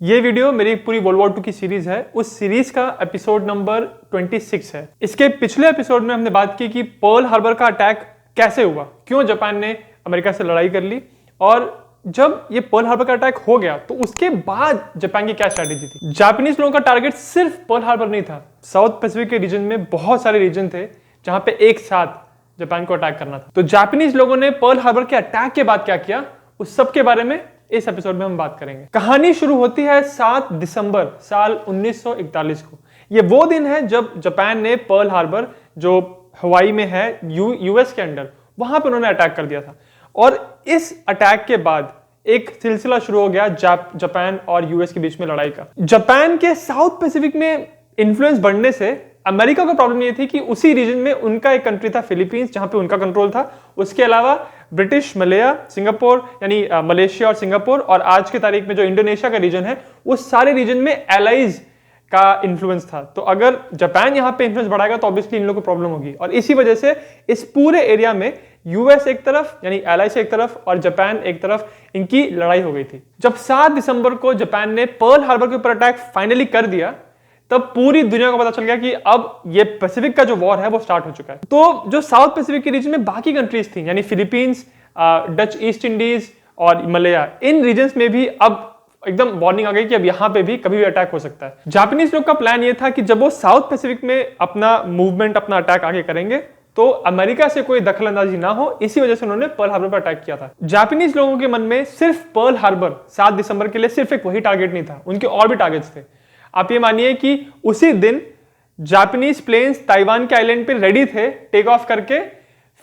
ये वीडियो मेरी पूरी वर्ल्ड वॉर 2 की सीरीज है। उस सीरीज का एपिसोड नंबर 26 है। इसके पिछले एपिसोड में हमने बात की कि पर्ल हार्बर का अटैक कैसे हुआ, क्यों जापान ने अमेरिका से लड़ाई कर ली, और जब ये पर्ल हार्बर का अटैक हो गया तो उसके बाद जापान की क्या स्ट्रैटेजी थी। जापानीज लोगों का टारगेट सिर्फ पर्ल हार्बर नहीं था, साउथ पैसिफिक के रीजन में बहुत सारे रीजन थे जहां पे एक साथ जापान को अटैक करना था। तो जापानीज लोगों ने पर्ल हार्बर के अटैक के बाद क्या किया, उस सब के बारे में इस एपिसोड में हम बात करेंगे। कहानी शुरू होती है 7 दिसंबर साल 1941 को। ये वो दिन है जब जापान ने पर्ल हार्बर, जो हवाई में है यूएस के अंडर, वहां पे उन्होंने अटैक कर दिया था। और इस अटैक के बाद एक सिलसिला शुरू हो गया जापान और यूएस के बीच में लड़ाई का। जापान के साउथ पैसिफिक में इन्फ्लुएंस बढ़ने से अमेरिका को प्रॉब्लम ये थी कि उसी रीजन में उनका एक कंट्री था फिलीपींस, जहां पे उनका कंट्रोल था। उसके अलावा ब्रिटिश मलया, सिंगापुर यानी मलेशिया और सिंगापुर, और आज की तारीख में जो इंडोनेशिया का रीजन है, वो सारे रीजन में एलाइज का इन्फ्लुएंस था। तो अगर जापान यहां पे इन्फ्लुएंस बढ़ाएगा तो ऑब्वियसली इन लोगों को प्रॉब्लम होगी। और इसी वजह से इस पूरे एरिया में यूएस एक तरफ यानी एलाइज एक तरफ और जापान एक तरफ, इनकी लड़ाई हो गई थी। जब 7 दिसंबर को जापान ने पर्ल हार्बर के ऊपर अटैक फाइनली कर दिया, तब पूरी दुनिया को पता चल गया कि अब ये पैसिफिक का जो वॉर है वो स्टार्ट हो चुका है। तो जो साउथ पैसिफिक के रीजन में बाकी कंट्रीज थी, यानी फिलीपींस, डच ईस्ट इंडीज और मलया, इन रीजन्स में भी अब एकदम वार्निंग आ गई कि अब यहां पे भी कभी भी अटैक हो सकता है। जापानीज लोग का प्लान ये था कि जब वो साउथ पैसिफिक में अपना मूवमेंट, अपना अटैक आगे करेंगे तो अमेरिका से कोई दखलंदाजी ना हो, इसी वजह से उन्होंने पर्ल हार्बर पर अटैक किया था। जापानीज लोगों के मन में सिर्फ पर्ल हार्बर 7 दिसंबर के लिए सिर्फ एक वही टारगेट नहीं था, उनके और भी टारगेट्स थे। आप ये मानिए कि उसी दिन जापानीज प्लेन्स ताइवान के आइलैंड पे रेडी थे टेक ऑफ करके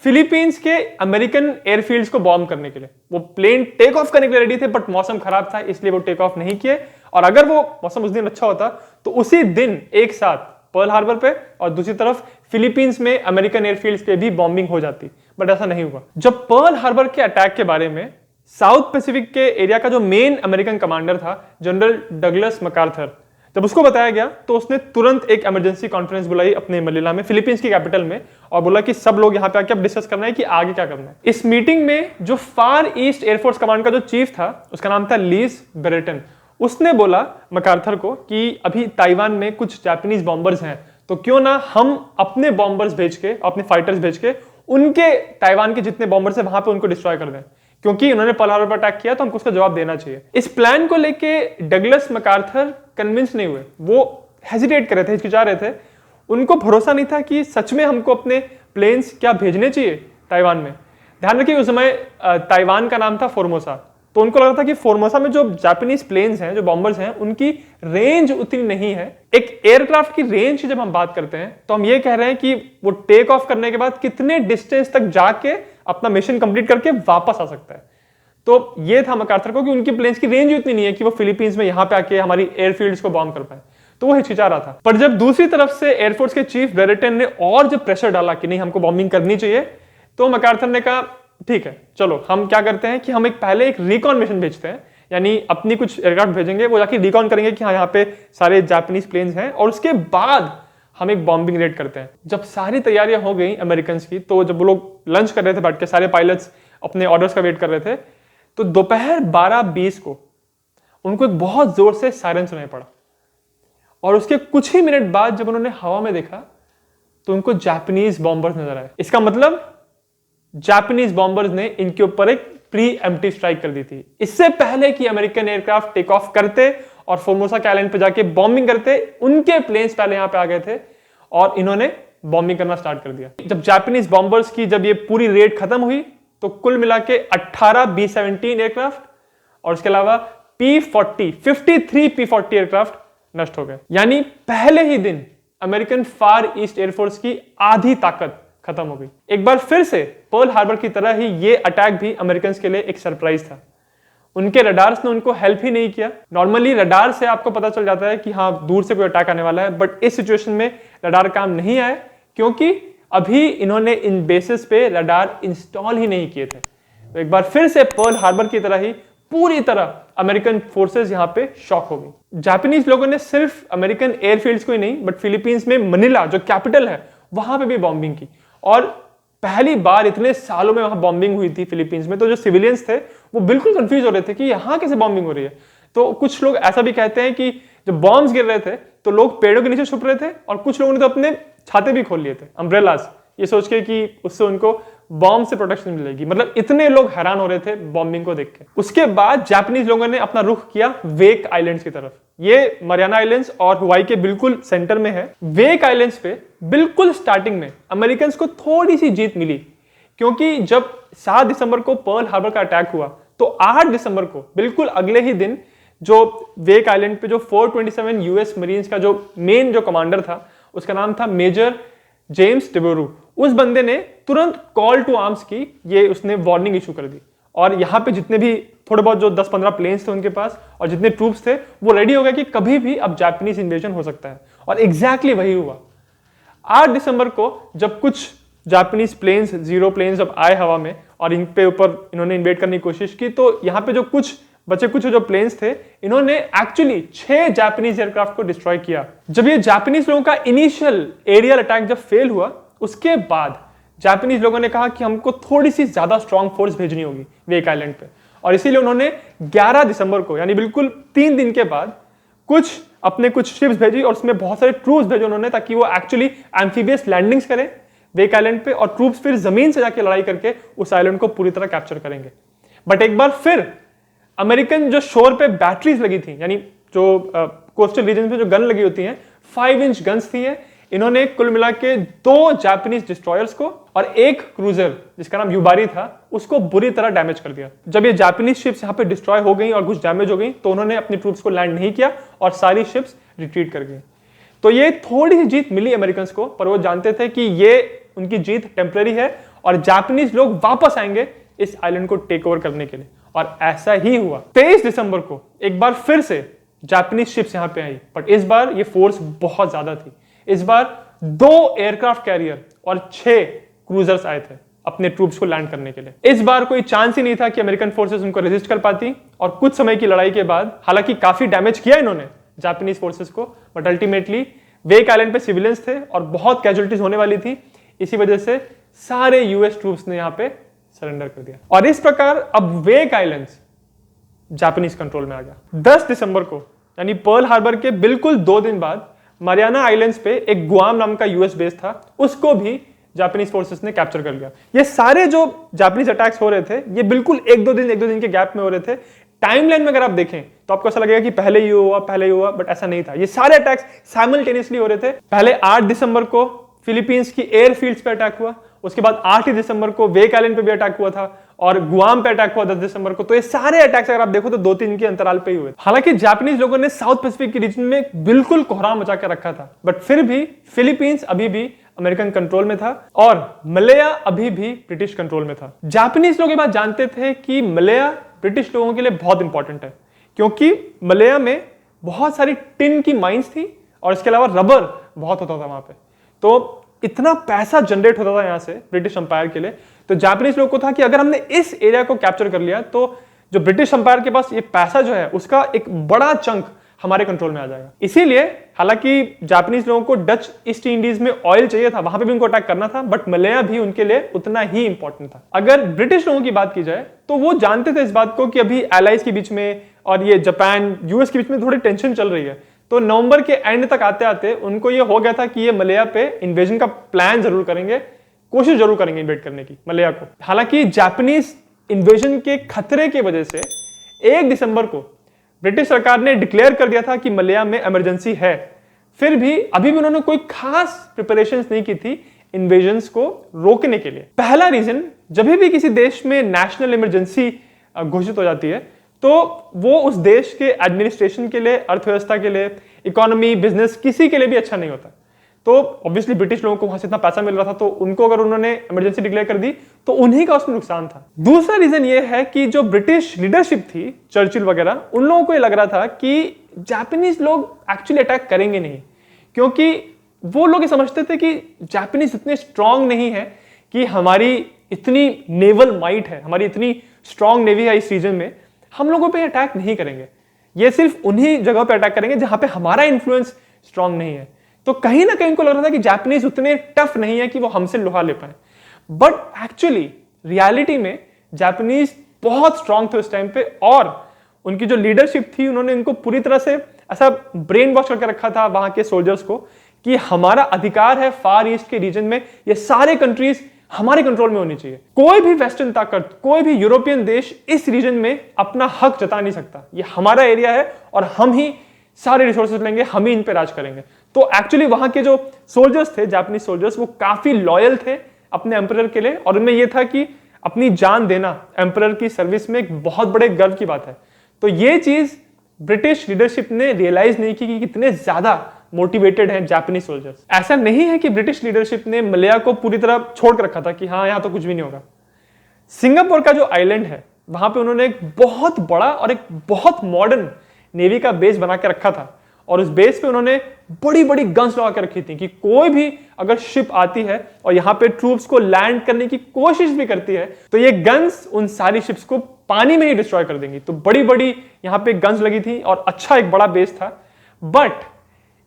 फिलीपींस के अमेरिकन एयरफील्ड्स को बॉम्ब करने के लिए। वो प्लेन टेक ऑफ करने के लिए रेडी थे, बट मौसम खराब था इसलिए वो टेक ऑफ नहीं किए। और अगर वो मौसम उस दिन अच्छा होता तो उसी दिन एक साथ पर्ल हार्बर पे और दूसरी तरफ फिलीपींस में अमेरिकन एयरफील्ड्स पे भी बॉम्बिंग हो जाती, बट ऐसा नहीं हुआ। जब पर्ल हार्बर के अटैक के बारे में साउथ पैसिफिक के एरिया का जो मेन अमेरिकन कमांडर था, जनरल डगलस मैकार्थर, जब उसको बताया गया तो उसने तुरंत एक इमरजेंसी कॉन्फ्रेंस बुलाई अपने मनीला में, फिलीपींस की कैपिटल में, और बोला कि सब लोग यहाँ पे आके अब डिस्कस करना है कि आगे क्या करना है। इस मीटिंग में जो फार ईस्ट एयरफोर्स कमांड का जो चीफ था, उसका नाम था लीज बेरेटन, उसने बोला मैकार्थर को कि अभी ताइवान में कुछ जापानीज बॉम्बर्स हैं, तो क्यों ना हम अपने बॉम्बर्स भेज के, अपने फाइटर्स भेज के उनके ताइवान के जितने बॉम्बर्स हैं वहां पे उनको डिस्ट्रॉय कर दें, क्योंकि उन्होंने पर्ल हार्बर पर अटैक किया तो हमको उसका जवाब देना चाहिए। इस प्लान को लेके डगलस मैकार्थर कन्विंस नहीं हुए, वो हेजिटेट कर रहे थे, हिचकिचा रहे थे। उनको भरोसा नहीं था कि सच में हमको अपने प्लेन्स क्या भेजने चाहिए ताइवान में। ध्यान रखिए उस समय ताइवान का नाम था फोर्मोसा, तो उनको लगा था कि फोर्मोसा में जो जापानीज प्लेन्स हैं, जो बॉम्बर्स हैं, उनकी रेंज उतनी नहीं है। एक एयरक्राफ्ट की रेंज की जब हम बात करते हैं तो हम ये कह रहे हैं कि वो टेक ऑफ करने के बाद कितने डिस्टेंस तक जाके अपना मिशन कंप्लीट करके वापस आ सकता है। तो ये था मैकार्थर को कि उनकी प्लेन्स की रेंज उतनी नहीं है कि वो फिलीपींस में यहां पे आके हमारी एयरफील्ड्स को बॉम्ब कर पाए, तो वो हिचकिचा रहा था। पर जब दूसरी तरफ से एयरफोर्स के चीफ बेरेटन ने और जब प्रेशर डाला कि नहीं हमको बॉम्बिंग करनी चाहिए, तो मैकार्थर ने कहा ठीक है चलो हम क्या करते हैं कि हम पहले एक रिकॉन मिशन भेजते हैं, यानी अपनी कुछ एयरक्राफ्ट भेजेंगे, वो जाके रिकॉन करेंगे कि हाँ यहाँ पे सारे जापानीज प्लेन्स हैं, और उसके बाद हम एक बॉम्बिंग रेड करते हैं। जब सारी तैयारियां हो गई अमेरिकन की, तो जब वो लोग लंच कर रहे थे बैठ के, सारे पायलट्स अपने ऑर्डर्स का वेट कर रहे थे, तो दोपहर 12:20 को उनको एक बहुत जोर से सायरन सुनाई पड़ा, और उसके कुछ ही मिनट बाद जब उन्होंने हवा में देखा तो उनको जापानीज बॉम्बर्स नजर आए। इसका मतलब जापानीज बॉम्बर्स ने इनके ऊपर एक प्री एम्प्टिव स्ट्राइक कर दी थी। इससे पहले कि अमेरिकन एयरक्राफ्ट टेक ऑफ करते और फोर्मोसा के आइलैंड पे जाके बॉम्बिंग करते, उनके प्लेन्स पहले यहां पे आ गए थे और इन्होंने बॉम्बिंग करना स्टार्ट कर दिया। जब जापानीज बॉम्बर्स की जब ये पूरी रेड खत्म हुई तो कुल मिला के 18 B-17 एयरक्राफ्ट और उसके अलावा P-40 53 P-40 एयरक्राफ्ट नष्ट हो गए। यानी पहले ही दिन अमेरिकन फार ईस्ट एयरफोर्स की आधी ताकत खत्म हो गई। एक बार फिर से पर्ल हार्बर की तरह ही ये अटैक भी अमेरिकन के लिए एक सरप्राइज था। उनके रडार्स ने उनको हेल्प ही नहीं किया। नॉर्मली रडार से आपको पता चल जाता है कि हाँ दूर से कोई अटैक आने वाला है, बट इस सिचुएशन में रडार काम नहीं आए, क्योंकि अभी इन्होंने इन बेसिस पे रडार इंस्टॉल ही नहीं किए थे। तो एक बार फिर से पर्ल हार्बर की तरह ही पूरी तरह अमेरिकन फोर्सेस यहां पे शॉक हो गई। जापानीज लोगों ने सिर्फ अमेरिकन एयरफील्ड्स को ही नहीं, बट फिलीपींस में मनीला जो कैपिटल है वहां पे भी बॉम्बिंग की, और पहली बार इतने सालों में वहां बॉम्बिंग हुई थी फिलीपींस में। तो जो सिविलियंस थे वो बिल्कुल कंफ्यूज हो रहे थे कि यहां कैसे बॉम्बिंग हो रही है, तो कुछ लोग ऐसा भी कहते हैं कि जब बॉम्ब्स गिर रहे थे तो लोग पेड़ों के नीचे छुप रहे थे और कुछ लोगों ने तो अपने छाते भी खोल लिए थे, अम्ब्रेलास, ये सोच के कि उससे उनको बॉम्ब से प्रोटेक्शन मिलेगी। मतलब इतने लोग हैरान हो रहे थे बॉम्बिंग को देख के। उसके बाद जापानीज लोगों ने अपना रुख किया वेक आइलैंड्स की तरफ। ये मरियाना आइलैंड्स और हवाई के बिल्कुल सेंटर में है। वेक आइलैंड्स पे बिल्कुल स्टार्टिंग में अमेरिकन को थोड़ी सी जीत मिली, क्योंकि जब 7 दिसंबर को पर्ल हार्बर का अटैक हुआ तो 8 दिसंबर को बिल्कुल अगले ही दिन जो वेक आइलैंड पे जो 427 यूएस मरीन्स का जो मेन जो कमांडर था, उसका नाम था मेजर जेम्स टिबोरू, उस बंदे ने तुरंत कॉल टू आर्म्स की, ये उसने वार्निंग इशू कर दी। और यहाँ पे जितने भी थोड़े बहुत जो 10-15 प्लेन्स थे उनके पास और जितने ट्रूप्स थे वो रेडी हो गए कि कभी भी अब जापानीज इन्वेजन हो सकता है। और एग्जैक्टली वही हुआ। 8 दिसंबर को जब कुछ जापानीज प्लेन्स, 0 प्लेन्स जब आए हवा में और इन पे ऊपर इन्होंने इन्वेड करने की कोशिश की, तो यहाँ पे जो कुछ जो प्लेन्स थे, इन्होंने एक्चुअली 6 जापानीज एयरक्राफ्ट को डिस्ट्रॉय किया। जब ये जापानीज लोगों का इनिशियल एरियल अटैक जब फेल हुआ, उसके बाद जापानीज लोगों ने कहा कि हमको थोड़ी सी ज्यादा स्ट्रॉन्ग फोर्स भेजनी होगी वेक आइलैंड पे, और इसीलिए उन्होंने 11 दिसंबर को, यानी बिल्कुल 3 दिन के बाद, कुछ शिप्स भेजी और उसमें बहुत सारे ट्रूप्स भेजे उन्होंने, ताकि वो एक्चुअली एम्फीबियस लैंडिंग्स करें वेक आइलैंड पे, और ट्रूप्स फिर जमीन से जाके लड़ाई करके उस आइलैंड को पूरी तरह कैप्चर करेंगे। बट एक बार फिर अमेरिकन जो शोर पे बैटरीज लगी थी, यानी जो कोस्टल रीजन पे जो गन लगी होती हैं, 5 इंच गन्स थी, इन्होंने कुल मिला के 2 जापानीज डिस्ट्रॉयर्स को और 1 क्रूजर जिसका नाम युबारी था उसको बुरी तरह डैमेज कर दिया। जब ये जापानीज शिप्स यहाँ पे डिस्ट्रॉय हो गई और कुछ डैमेज हो गई, तो उन्होंने अपनी ट्रूप्स को लैंड नहीं किया और सारी शिप्स रिट्रीट कर गई। तो ये थोड़ी सी जीत मिली अमेरिकन को, पर वो जानते थे कि ये उनकी जीत टेम्पररी है और जापानीज लोग वापस आएंगे इस आइलैंड को टेक ओवर करने के लिए। और ऐसा ही हुआ। 23 दिसंबर को एक बार फिर से जापानीज शिप्स यहां पे आई, बट इस बार ये फोर्स बहुत ज्यादा थी। इस बार 2 एयरक्राफ्ट कैरियर और 6 क्रूजर्स आए थे अपने ट्रूप्स को लैंड करने के लिए। इस बार कोई चांस ही नहीं था कि अमेरिकन फोर्सेस उनको रेजिस्ट कर पाती, और कुछ समय की लड़ाई के बाद, हालांकि काफी डैमेज किया इन्होंने जापानीज फोर्सेस को, बट अल्टीमेटली वेक आइलैंड पे सिविलियंस थे और बहुत कैजुअलिटीज होने वाली थी। इसी वजह से सारे यूएस ट्रूप्स ने यहां पे सरेंडर कर दिया और इस प्रकार अब वेक आइलैंड्स जापानीज कंट्रोल में आ गया। 10 दिसंबर को, यानी पर्ल हार्बर के बिल्कुल 2 दिन बाद, मरियाना आइलैंड्स पे एक गुआम नाम का यूएस बेस था, उसको भी जापानीज फोर्सेस ने कैप्चर कर लिया। ये सारे जो जापानीज अटैक्स हो रहे थे, ये बिल्कुल एक दो दिन के गैप में हो रहे थे। टाइमलाइन में अगर आप देखें तो आपको ऐसा लगेगा कि पहले ही हुआ, बट ऐसा नहीं था। ये सारे अटैक्स साइमल्टेनियसली हो रहे थे। पहले 8 दिसंबर को फिलीपींस की एयरफील्ड्स पे अटैक हुआ, उसके बाद 8 ही दिसंबर को वेक आइलैंड पे भी अटैक हुआ था और गुआम पे अटैक हुआ 10 दिसंबर को। तो ये सारे अटैक्स अगर आप देखो तो 2-3 के अंतराल पे ही हुए। हालांकि जापानीज लोगों ने साउथ पैसिफिक के रीजन में बिल्कुल कोहराम मचा के रखा था, बट फिर भी फिलीपींस अभी भी अमेरिकन कंट्रोल में था और मलया अभी भी ब्रिटिश कंट्रोल में था। जापानीज लोग ये बात जानते थे कि मलया ब्रिटिश लोगों के लिए बहुत इंपॉर्टेंट है, क्योंकि मलया में बहुत सारी टिन की माइंस थी और इसके अलावा रबर बहुत होता था वहां पे। तो इतना पैसा जनरेट होता था यहां से ब्रिटिश अंपायर के लिए। तो जापानीज लोगों को था कि अगर हमने इस एरिया को कैप्चर कर लिया तो जो ब्रिटिश अंपायर के पास ये पैसा जो है उसका एक बड़ा चंक हमारे कंट्रोल में आ जाएगा। इसीलिए हालांकि जापानीज लोगों को डच ईस्ट इंडीज में ऑयल चाहिए था, वहां पे भी उनको अटैक करना था, बट मलया भी उनके लिए उतना ही इंपॉर्टेंट था। अगर ब्रिटिश लोगों की बात की जाए तो वो जानते थे इस बात को कि अभी एलाइज के बीच में और ये जापान यूएस के बीच में थोड़ी टेंशन चल रही है। तो नवंबर के एंड तक आते आते उनको ये हो गया था कि ये मलया पे इन्वेजन का प्लान जरूर करेंगे, कोशिश जरूर करेंगे इन्वेड करने की मलया को। हालांकि जापानीज इन्वेजन के खतरे की वजह से 1 दिसंबर को ब्रिटिश सरकार ने डिक्लेयर कर दिया था कि मलया में इमरजेंसी है। फिर भी अभी भी उन्होंने कोई खास प्रिपरेशंस नहीं की थी इन्वेजन्स को रोकने के लिए। पहला रीजन, जब भी किसी देश में नेशनल इमरजेंसी घोषित हो जाती है तो वो उस देश के एडमिनिस्ट्रेशन के लिए, अर्थव्यवस्था के लिए, इकोनॉमी, बिजनेस, किसी के लिए भी अच्छा नहीं होता। तो ऑब्वियसली ब्रिटिश लोगों को वहां से इतना पैसा मिल रहा था, तो उनको अगर उन्होंने इमरजेंसी डिक्लेयर कर दी तो उन्हीं का उसमें नुकसान था। दूसरा रीजन ये है कि जो ब्रिटिश लीडरशिप थी, चर्चिल वगैरह, उन लोगों को ये लग रहा था कि जापानीज लोग एक्चुअली अटैक करेंगे नहीं, क्योंकि वो लोग ये समझते थे कि जापानीज इतने स्ट्रांग नहीं है कि हमारी इतनी नेवल माइट है, हमारी इतनी स्ट्रांग नेवी है इस रीजन में, हम लोगों पे अटैक नहीं करेंगे। ये सिर्फ उन्हीं जगह पे अटैक करेंगे जहां पे हमारा इन्फ्लुएंस स्ट्रांग नहीं है। तो कहीं ना कहीं उनको लग रहा था कि जापानीज उतने टफ नहीं है कि वो हमसे लोहा ले पाए। बट एक्चुअली रियलिटी में जापानीज बहुत स्ट्रांग थे उस टाइम पे और उनकी जो लीडरशिप थी, उन्होंने इनको पूरी तरह से ऐसा ब्रेन वॉश करके रखा था वहां के सोल्जर्स को कि हमारा अधिकार है फार ईस्ट के रीजन में, ये सारे कंट्रीज हमारे कंट्रोल में होनी चाहिए। कोई भी वेस्टर्न ताकत, कोई भी यूरोपियन देश इस रीजन में अपना हक जता नहीं सकता। ये हमारा एरिया है और हम ही सारे रिसोर्सेज लेंगे, हम ही इन पे राज करेंगे। तो एक्चुअली वहां के जो सोल्जर्स थे, जापानीज सोल्जर्स, वो काफी लॉयल थे अपने एम्परर के लिए, और उनमें यह था कि अपनी जान देना एम्परर की सर्विस में एक बहुत बड़े गर्व की बात है। तो ये चीज ब्रिटिश लीडरशिप ने रियलाइज नहीं की कि कितने ज्यादा मोटिवेटेड हैं जापानीज सोल्जर्स। ऐसा नहीं है कि ब्रिटिश लीडरशिप ने मलया को पूरी तरह छोड़ कर रखा था कि हाँ यहां तो कुछ भी नहीं होगा। सिंगापुर का जो आइलैंड है, वहां पे उन्होंने एक बहुत बड़ा और एक बहुत मॉडर्न नेवी का बेस बना के रखा था, और उस बेस पे उन्होंने बड़ी बड़ी गन्स लगा के रखी थी कि कोई भी अगर शिप आती है और यहाँ पे ट्रूप्स को लैंड करने की कोशिश भी करती है तो ये गन्स उन सारी शिप्स को पानी में ही डिस्ट्रॉय कर देंगी। तो बड़ी बड़ी यहाँ पे गन्स लगी थी और अच्छा एक बड़ा बेस था। बट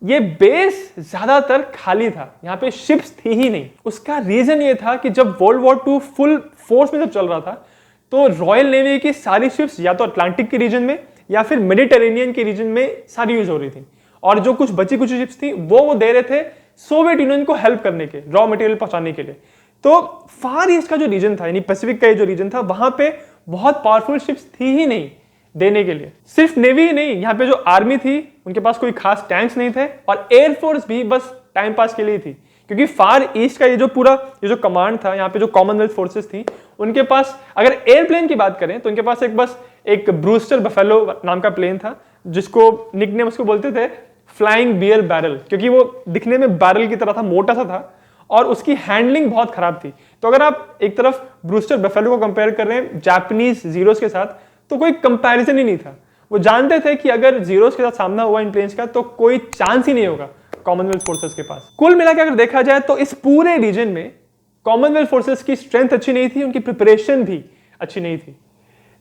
ये बेस ज्यादातर खाली था, यहाँ पे शिप्स थी ही नहीं। उसका रीजन ये था कि जब वर्ल्ड वॉर 2 फुल फोर्स में जब चल रहा था तो रॉयल नेवी की सारी शिप्स या तो अटलांटिक के रीजन में या फिर मेडिटेरेनियन के रीजन में सारी यूज हो रही थी, और जो कुछ बची कुछ शिप्स थी वो दे रहे थे सोवियत यूनियन को हेल्प करने के, रॉ मटेरियल पहुंचाने के लिए। तो फार ईस्ट का जो रीजन था, यानी पैसिफिक का जो रीजन था, वहां पे बहुत पावरफुल शिप्स थी ही नहीं देने के लिए। सिर्फ नेवी ही नहीं, यहाँ पे जो आर्मी थी उनके पास कोई खास टैंक्स नहीं थे, और एयरफोर्स भी बस टाइम पास के लिए थी, क्योंकि फार ईस्ट का ये जो कमांड था, यहाँ पे जो कॉमनवेल्थ फोर्सेस थी, उनके पास अगर एयरप्लेन की बात करें तो उनके पास एक ब्रूस्टर बफेलो नाम का प्लेन था, जिसको निकनेम उसको बोलते थे फ्लाइंग बियर बैरल, क्योंकि वो दिखने में बैरल की तरह था, मोटा सा था, और उसकी हैंडलिंग बहुत खराब थी। तो अगर आप एक तरफ ब्रूस्टर बफेलो को कंपेयर कर रहे हैं जापानीज जीरोस के साथ, तो कोई कंपैरिजन ही नहीं था। वो जानते थे कि अगर जीरोस के साथ सामना हुआ इन प्लेन्स का तो कोई चांस ही नहीं होगा कॉमनवेल्थ फोर्सेस के पास। कुल मिलाकर अगर देखा जाए तो इस पूरे रीजन में कॉमनवेल्थ फोर्सेस की स्ट्रेंथ अच्छी नहीं थी, उनकी प्रिपरेशन भी अच्छी नहीं थी।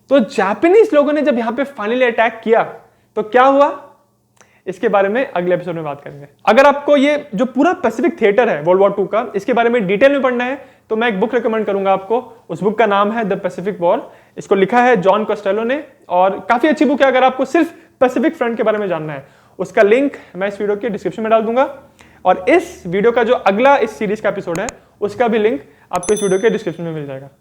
तो जापानीज लोगों ने जब यहां पे फाइनली अटैक किया तो क्या हुआ, इसके बारे में अगले एपिसोड में बात करेंगे। अगर आपको ये जो पूरा पैसिफिक थिएटर है वर्ल्ड वॉर 2 का, इसके बारे में डिटेल में पढ़ना है तो मैं एक बुक रिकमेंड करूंगा आपको। उस बुक का नाम है द पैसिफिक वॉर। इसको लिखा है जॉन कॉस्टेलो ने, और काफी अच्छी बुक है अगर आपको सिर्फ पैसिफिक फ्रंट के बारे में जानना है। उसका लिंक मैं इस वीडियो के डिस्क्रिप्शन में डाल दूंगा, और इस वीडियो का जो अगला इस सीरीज का एपिसोड है उसका भी लिंक आपको इस वीडियो के डिस्क्रिप्शन में मिल जाएगा।